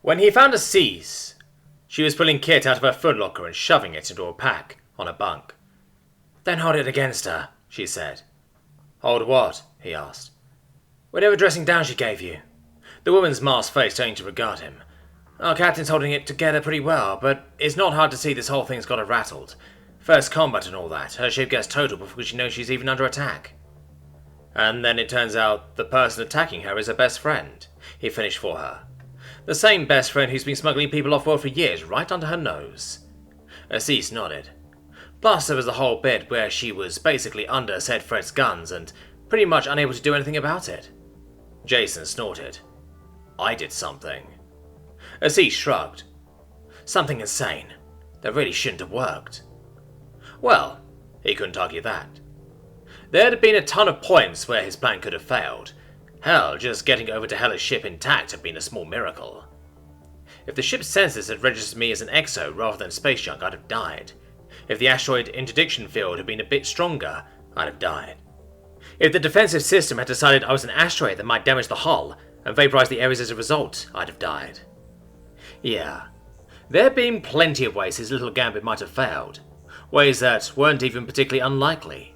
When he found Aziz, she was pulling Kit out of her footlocker and shoving it into a pack on a bunk. "Then hold it against her," she said. "Hold what?" he asked. "Whatever dressing down she gave you." The woman's masked face turning to regard him. "Our captain's holding it together pretty well, but it's not hard to see this whole thing's got her rattled. First combat and all that, her ship gets totaled before she knows she's even under attack." "And then it turns out the person attacking her is her best friend," he finished for her. "The same best friend who's been smuggling people off-world for years, right under her nose." Aziz nodded. "Plus there was the whole bit where she was basically under said Fred's guns and pretty much unable to do anything about it." Jason snorted. "I did something." Aziz shrugged. "Something insane. That really shouldn't have worked." Well, he couldn't argue that. There had been a ton of points where his plan could have failed. Hell, just getting over to Hella's ship intact had been a small miracle. If the ship's sensors had registered me as an exo rather than space junk, I'd have died. If the asteroid interdiction field had been a bit stronger, I'd have died. If the defensive system had decided I was an asteroid that might damage the hull and vaporize the areas as a result, I'd have died. Yeah, there had been plenty of ways his little gambit might have failed. Ways that weren't even particularly unlikely.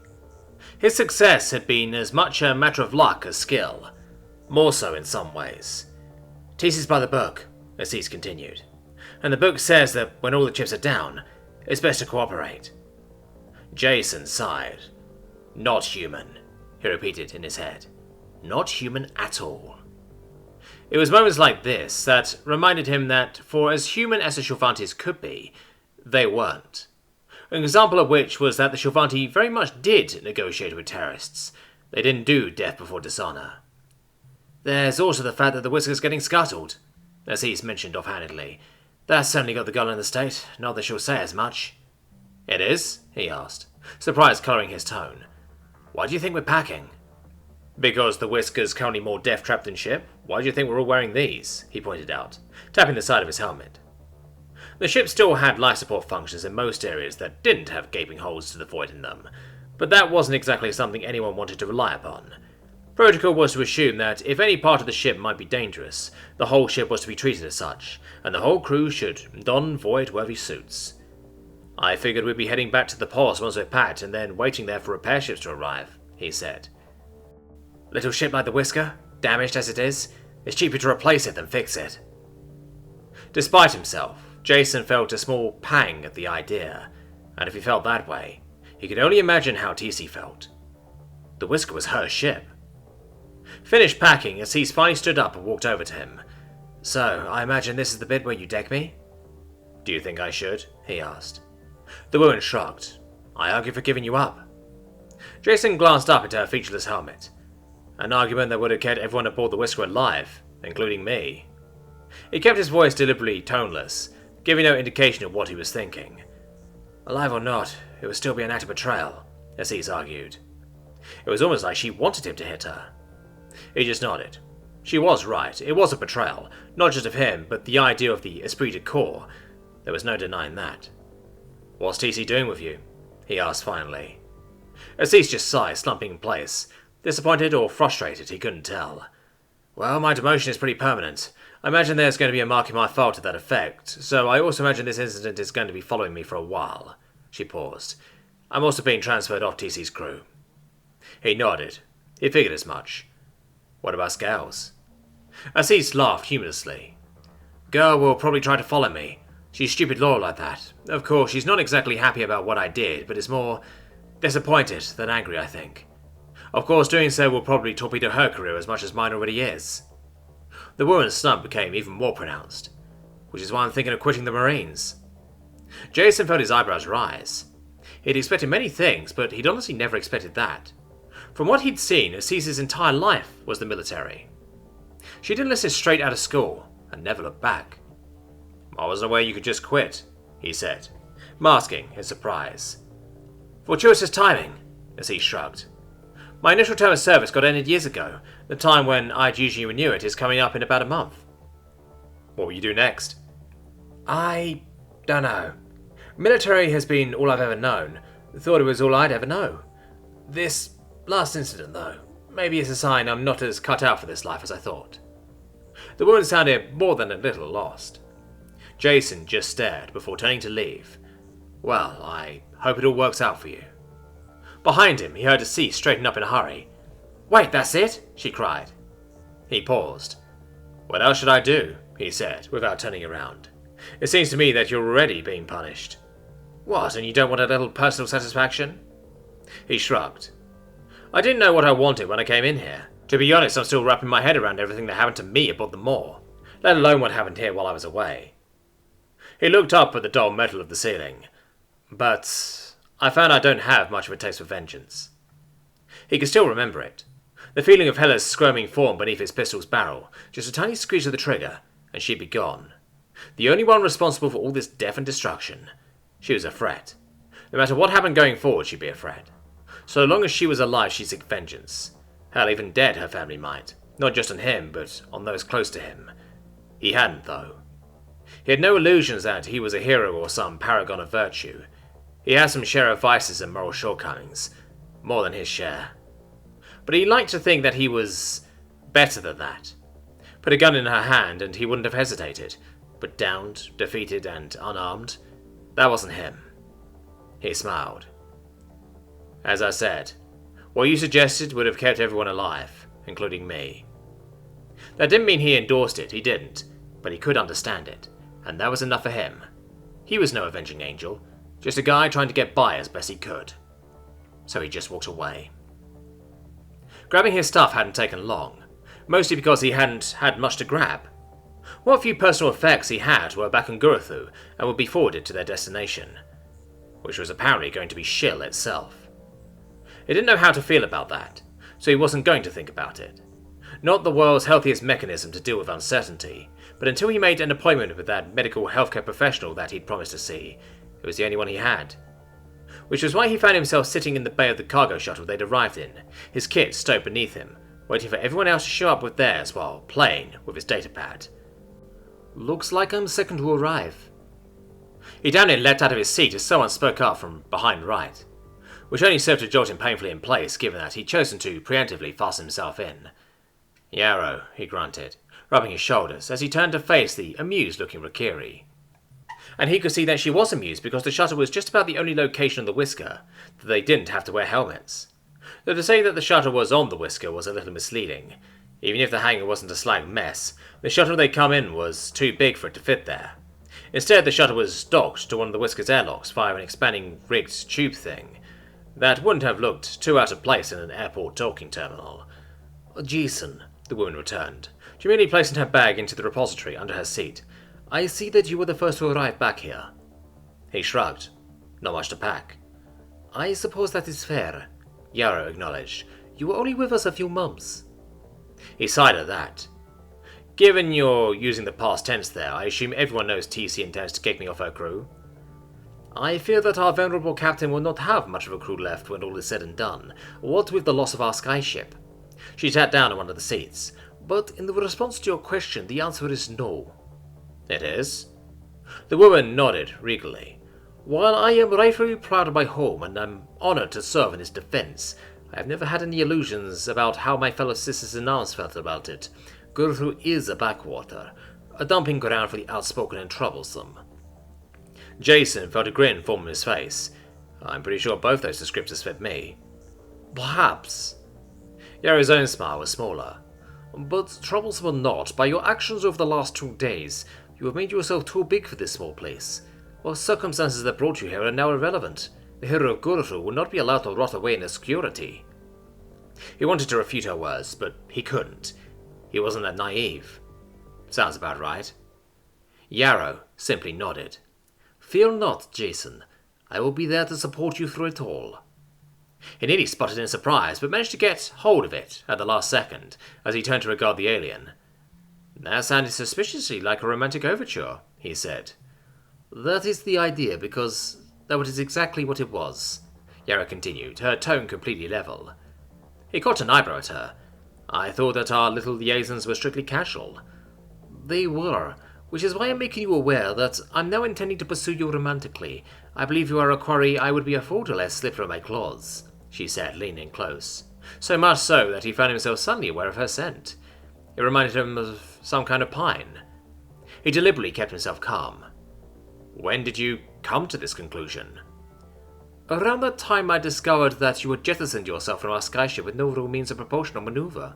His success had been as much a matter of luck as skill. More so in some ways. "TC's by the book," Aziz continued. "And the book says that when all the chips are down, it's best to cooperate." Jason sighed. "Not human," he repeated in his head. "Not human at all." It was moments like this that reminded him that, for as human as the Shulvantis could be, they weren't. An example of which was that the Shulvanti very much did negotiate with terrorists. They didn't do death before dishonor. "There's also the fact that the Whisker's getting scuttled," Aziz mentioned offhandedly. "That's certainly got the girl in the state, not that she'll say as much." "It is?" he asked, surprise colouring his tone. "Why do you think we're packing?" "Because the Whisker's currently more death-trapped than ship. Why do you think we're all wearing these?" he pointed out, tapping the side of his helmet. The ship still had life support functions in most areas that didn't have gaping holes to the void in them, but that wasn't exactly something anyone wanted to rely upon. Protocol was to assume that if any part of the ship might be dangerous, the whole ship was to be treated as such, and the whole crew should don void-worthy suits. "I figured we'd be heading back to the pause once we're packed and then waiting there for repair ships to arrive," he said. "Little ship like the Whisker, damaged as it is, it's cheaper to replace it than fix it." Despite himself, Jason felt a small pang at the idea, and if he felt that way, he could only imagine how TC felt. The Whisker was her ship. Finished packing, Aziz finally stood up and walked over to him. "So, I imagine this is the bit where you deck me?" "Do you think I should?" he asked. The woman shrugged. "I argue for giving you up." Jason glanced up into her featureless helmet. "An argument that would have kept everyone aboard the Whisker alive, including me." He kept his voice deliberately toneless, giving no indication of what he was thinking. "Alive or not, it would still be an act of betrayal," Aziz argued. It was almost like she wanted him to hit her. He just nodded. She was right, it was a betrayal, not just of him, but the idea of the esprit de corps. There was no denying that. "What's TC doing with you?" he asked finally. Aziz just sighed, slumping in place. Disappointed or frustrated, he couldn't tell. "Well, my demotion is pretty permanent. I imagine there's going to be a mark in my file to that effect, so I also imagine this incident is going to be following me for a while." She paused. "I'm also being transferred off TC's crew." He nodded. He figured as much. "What about Scales?" Aziz laughed humorously. "Girl will probably try to follow me. She's stupid loyal like that. Of course, she's not exactly happy about what I did, but is more disappointed than angry, I think. Of course, doing so will probably torpedo her career as much as mine already is." The woman's snub became even more pronounced. "Which is why I'm thinking of quitting the Marines." Jason felt his eyebrows rise. He'd expected many things, but he'd honestly never expected that. From what he'd seen, Aziz's entire life was the military. She'd enlisted straight out of school, and never looked back. "I wasn't aware you could just quit," he said, masking his surprise. "Fortuitous timing," Aziz shrugged. "My initial term of service got ended years ago. The time when I'd usually renew it is coming up in about a month." "What will you do next?" "I don't know. Military has been all I've ever known. Thought it was all I'd ever know. This last incident, though, maybe it's a sign I'm not as cut out for this life as I thought." The woman sounded more than a little lost. Jason just stared before turning to leave. Well, I hope it all works out for you. Behind him, he heard a C straighten up in a hurry. Wait, that's it? She cried. He paused. What else should I do? He said, without turning around. It seems to me that you're already being punished. What, and you don't want a little personal satisfaction? He shrugged. I didn't know what I wanted when I came in here. To be honest, I'm still wrapping my head around everything that happened to me aboard the moor, let alone what happened here while I was away. He looked up at the dull metal of the ceiling. But I found I don't have much of a taste for vengeance. He could still remember it. The feeling of Hella's squirming form beneath his pistol's barrel, just a tiny squeeze of the trigger, and she'd be gone. The only one responsible for all this death and destruction. She was a threat. No matter what happened going forward, she'd be a threat. So long as she was alive, she'd seek vengeance. Hell, even dead, her family might. Not just on him, but on those close to him. He hadn't, though. He had no illusions that he was a hero or some paragon of virtue. He had some share of vices and moral shortcomings. More than his share. But he liked to think that he was better than that. Put a gun in her hand and he wouldn't have hesitated. But downed, defeated, and unarmed, that wasn't him. He smiled. As I said, what you suggested would have kept everyone alive, including me. That didn't mean he endorsed it, he didn't, but he could understand it, and that was enough for him. He was no avenging angel, just a guy trying to get by as best he could. So he just walked away. Grabbing his stuff hadn't taken long, mostly because he hadn't had much to grab. What few personal effects he had were back in Guruthu and would be forwarded to their destination, which was apparently going to be Shill itself. He didn't know how to feel about that, so he wasn't going to think about it. Not the world's healthiest mechanism to deal with uncertainty, but until he made an appointment with that medical healthcare professional that he'd promised to see, it was the only one he had. Which was why he found himself sitting in the bay of the cargo shuttle they'd arrived in, his kit stowed beneath him, waiting for everyone else to show up with theirs while playing with his datapad. Looks like I'm second to arrive. He downed and leapt out of his seat as someone spoke up from behind right, which only served to jolt him painfully in place given that he'd chosen to preemptively fasten himself in. Yrrol, he grunted, rubbing his shoulders as he turned to face the amused-looking Rakiri. And he could see that she was amused because the shuttle was just about the only location on the Whisker that they didn't have to wear helmets. Though to say that the shuttle was on the Whisker was a little misleading. Even if the hangar wasn't a slag mess, the shuttle they'd come in was too big for it to fit there. Instead, the shuttle was docked to one of the Whisker's airlocks via an expanding rigged tube thing that wouldn't have looked too out of place in an airport docking terminal. Jason, the woman returned, demurely placing her bag into the repository under her seat. I see that you were the first to arrive back here. He shrugged. Not much to pack. I suppose that is fair, Yrrol acknowledged. You were only with us a few months. He sighed at that. Given you're using the past tense there, I assume everyone knows TC intends to kick me off her crew. I fear that our venerable captain will not have much of a crew left when all is said and done, what with the loss of our skyship. She sat down on one of the seats. But in the response to your question, the answer is no. It is? The woman nodded regally. While I am rightfully proud of my home and am honored to serve in its defense, I have never had any illusions about how my fellow sisters in arms felt about it. Guruthu is a backwater, a dumping ground for the outspoken and troublesome. Jason felt a grin form on his face. I'm pretty sure both those descriptors fit me. Perhaps. Yrrol's own smile was smaller. But troublesome or not, by your actions over the last 2 days, you have made yourself too big for this small place. What circumstances that brought you here are now irrelevant. The hero of Guruthu will not be allowed to rot away in obscurity. He wanted to refute her words, but he couldn't. He wasn't that naive. Sounds about right. Yrrol simply nodded. Fear not, Jason. I will be there to support you through it all. He nearly sputtered in surprise, but managed to get hold of it at the last second, as he turned to regard the alien. That sounded suspiciously like a romantic overture, he said. That is the idea, because that was exactly what it was, Yrrol continued, her tone completely level. He caught an eyebrow at her. I thought that our little liaisons were strictly casual. They were, which is why I'm making you aware that I'm now intending to pursue you romantically. I believe you are a quarry I would be a fool to let slip through my claws, she said, leaning close. So much so that he found himself suddenly aware of her scent. It reminded him of some kind of pine. He deliberately kept himself calm. When did you come to this conclusion? Around that time I discovered that you had jettisoned yourself from our skyship with no real means of proportional maneuver,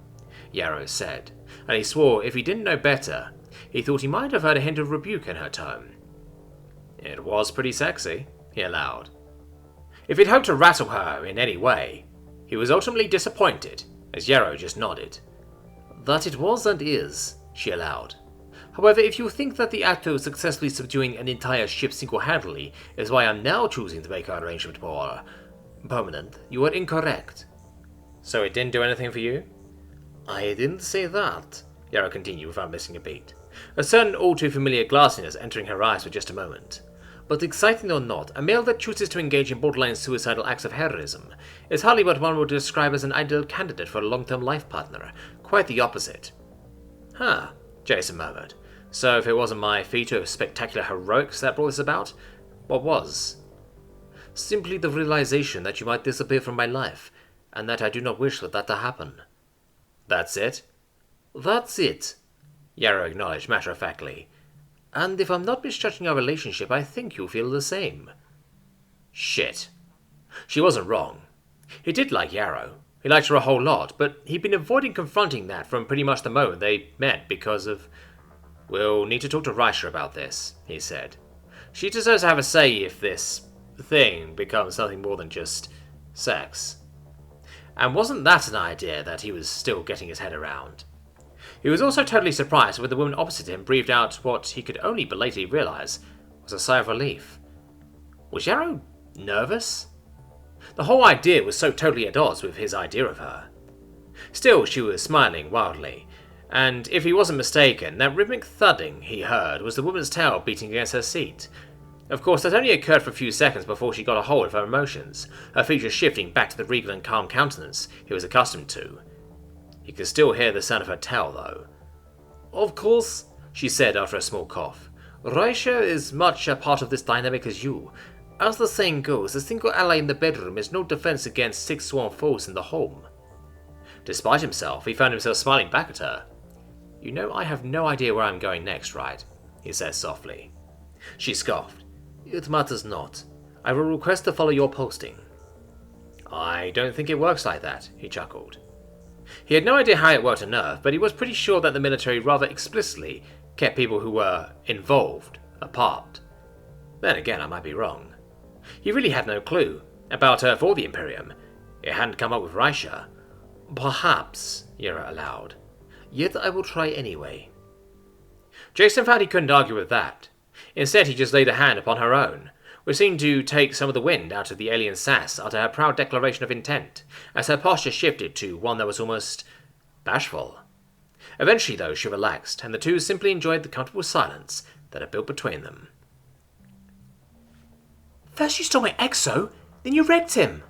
Yrrol said, and he swore if he didn't know better, he thought he might have heard a hint of rebuke in her tone. It was pretty sexy, he allowed. If he'd hoped to rattle her in any way, he was ultimately disappointed, as Yrrol just nodded. That it was and is, she allowed. However, if you think that the act of successfully subduing an entire ship single-handedly is why I'm now choosing to make our arrangement more permanent, you are incorrect. So it didn't do anything for you? I didn't say that, Yrrol continued without missing a beat, a certain all-too-familiar glassiness entering her eyes for just a moment. But exciting or not, a male that chooses to engage in borderline suicidal acts of heroism is hardly what one would describe as an ideal candidate for a long-term life partner. Quite the opposite. Huh, Jason murmured. So if it wasn't my feat of spectacular heroics that brought this about, what was? Simply the realization that you might disappear from my life, and that I do not wish for that to happen. That's it? That's it, Yrrol acknowledged matter-of-factly. And if I'm not misjudging our relationship, I think you'll feel the same. Shit. She wasn't wrong. He did like Yrrol. He liked her a whole lot, but he'd been avoiding confronting that from pretty much the moment they met because of... We'll need to talk to Pajschet about this, he said. She deserves to have a say if this thing becomes something more than just sex. And wasn't that an idea that he was still getting his head around? He was also totally surprised when the woman opposite him breathed out what he could only belatedly realize was a sigh of relief. Was Yrrol nervous? The whole idea was so totally at odds with his idea of her. Still, she was smiling wildly, and if he wasn't mistaken, that rhythmic thudding he heard was the woman's tail beating against her seat. Of course, that only occurred for a few seconds before she got a hold of her emotions, her features shifting back to the regal and calm countenance he was accustomed to. He could still hear the sound of her tail, though. Of course, she said after a small cough, Pajschet is much a part of this dynamic as you. As the saying goes, a single ally in the bedroom is no defense against 6 sworn foes in the home. Despite himself, he found himself smiling back at her. You know I have no idea where I'm going next, right? He said softly. She scoffed. It matters not. I will request to follow your posting. I don't think it works like that, he chuckled. He had no idea how it worked on Earth, but he was pretty sure that the military rather explicitly kept people who were involved apart. Then again, I might be wrong. He really had no clue about Earth or the Imperium. It hadn't come up with Pajschet. Perhaps, Yrrol allowed. Yet I will try anyway. Jason found he couldn't argue with that. Instead, he just laid a hand upon her own, which seemed to take some of the wind out of the alien sass after her proud declaration of intent, as her posture shifted to one that was almost bashful. Eventually, though, she relaxed, and the two simply enjoyed the comfortable silence that had built between them. First you stole my exo, then you wrecked him.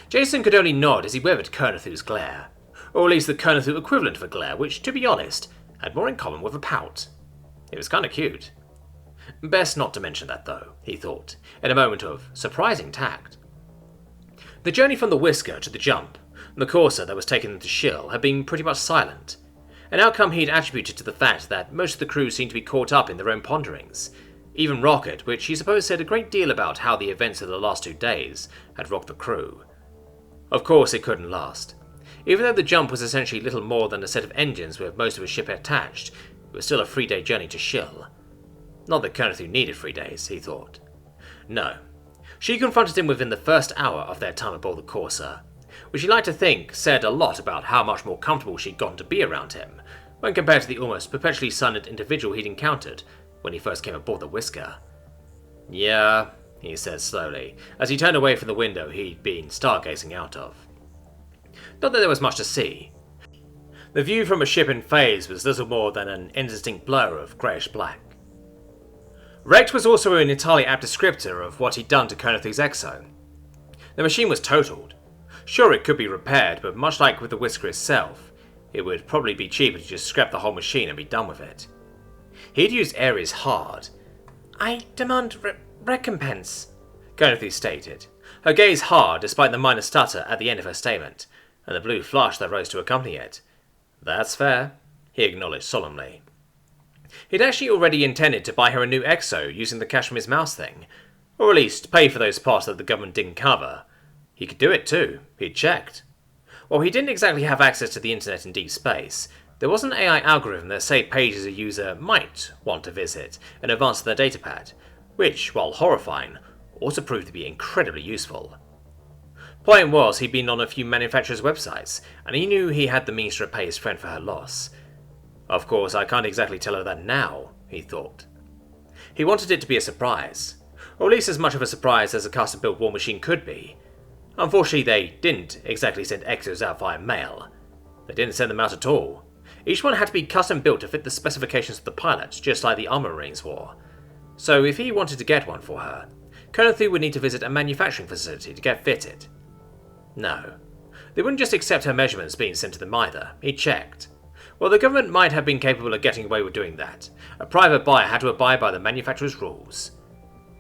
Jason could only nod as he weathered Kernathu's glare, or at least the Kernathu equivalent of a glare, which, to be honest, had more in common with a pout. It was kinda cute. Best not to mention that, though, he thought, in a moment of surprising tact. The journey from the Whisker to the Jump, the courser that was taking them to Shill, had been pretty much silent, an outcome he'd attributed to the fact that most of the crew seemed to be caught up in their own ponderings. Even Rocket, which he supposed said a great deal about how the events of the last 2 days had rocked the crew. Of course it couldn't last. Even though the Jump was essentially little more than a set of engines with most of his ship attached, it was still a 3-day journey to Shill. Not that Kernathu needed 3 days, he thought. No. She confronted him within the first hour of their time aboard the courser, which he liked to think said a lot about how much more comfortable she'd gotten to be around him, when compared to the almost perpetually silent individual he'd encountered when he first came aboard the Whisker. Yeah, he said slowly, as he turned away from the window he'd been stargazing out of. Not that there was much to see. The view from a ship in phase was little more than an indistinct blur of greyish-black. Wrecked was also an entirely apt descriptor of what he'd done to Kernathu's exo. The machine was totaled. Sure, it could be repaired, but much like with the Whisker itself, it would probably be cheaper to just scrap the whole machine and be done with it. He'd used Ares hard. I demand recompense, Kernathu stated, her gaze hard despite the minor stutter at the end of her statement, and the blue flush that rose to accompany it. That's fair, he acknowledged solemnly. He'd actually already intended to buy her a new EXO using the cash from his mouse thing, or at least pay for those parts that the government didn't cover. He could do it too, he'd checked. While he didn't exactly have access to the internet in deep space, there was an AI algorithm that saved pages a user might want to visit in advance of their datapad, which, while horrifying, also proved to be incredibly useful. Point was, he'd been on a few manufacturers' websites, and he knew he had the means to repay his friend for her loss. Of course, I can't exactly tell her that now, he thought. He wanted it to be a surprise, or at least as much of a surprise as a custom-built war machine could be. Unfortunately, they didn't exactly send exos out via mail. They didn't send them out at all. Each one had to be custom-built to fit the specifications of the pilot, just like the armor marines wore. So if he wanted to get one for her, Colonel Thu would need to visit a manufacturing facility to get fitted. No, they wouldn't just accept her measurements being sent to them either. He checked. While the government might have been capable of getting away with doing that, a private buyer had to abide by the manufacturer's rules.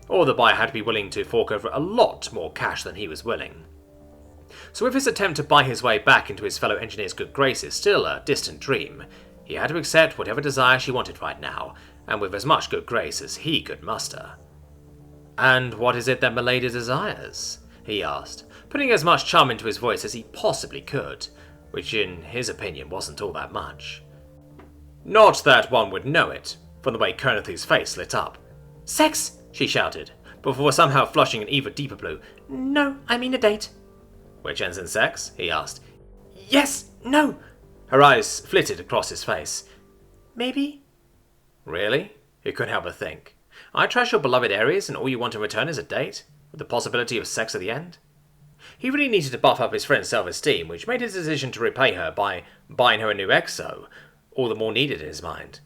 Or the buyer had to be willing to fork over a lot more cash than he was willing. So with his attempt to buy his way back into his fellow engineer's good graces still a distant dream, he had to accept whatever desire she wanted right now, and with as much good grace as he could muster. "And what is it that Milady desires?" he asked, putting as much charm into his voice as he possibly could, which in his opinion wasn't all that much. Not that one would know it, from the way Colonel Thu's face lit up. "Sex!" she shouted, before somehow flushing an even deeper blue. "No, I mean a date." "Which ends in sex?" he asked. "Yes, no." Her eyes flitted across his face. "Maybe." "Really?" He couldn't help but think. "I trash your beloved areas and all you want in return is a date, with the possibility of sex at the end?" He really needed to buff up his friend's self-esteem, which made his decision to repay her by buying her a new EXO all the more needed in his mind.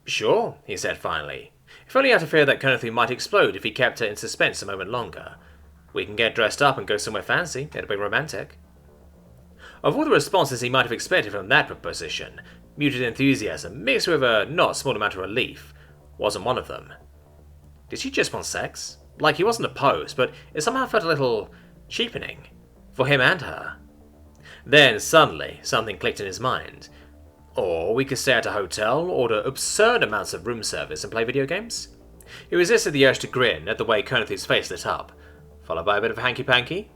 "Sure," he said finally, if only out of fear that Colonel Thu might explode if he kept her in suspense a moment longer. "We can get dressed up and go somewhere fancy. It'll be romantic." Of all the responses he might have expected from that proposition, muted enthusiasm mixed with a not small amount of relief wasn't one of them. Did she just want sex? Like, he wasn't opposed, but it somehow felt a little cheapening. For him and her. Then, suddenly, something clicked in his mind. Or we could stay at a hotel, order absurd amounts of room service and play video games? He resisted the urge to grin at the way Colonel Thu's face lit up, followed by a bit of hanky-panky.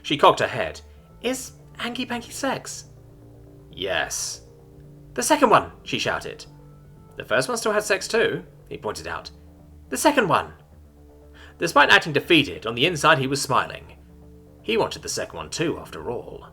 She cocked her head. "Is hanky-panky sex?" "Yes." "The second one!" she shouted. "The first one still had sex too," he pointed out. "The second one!" Despite acting defeated, on the inside he was smiling. He wanted the second one too, after all.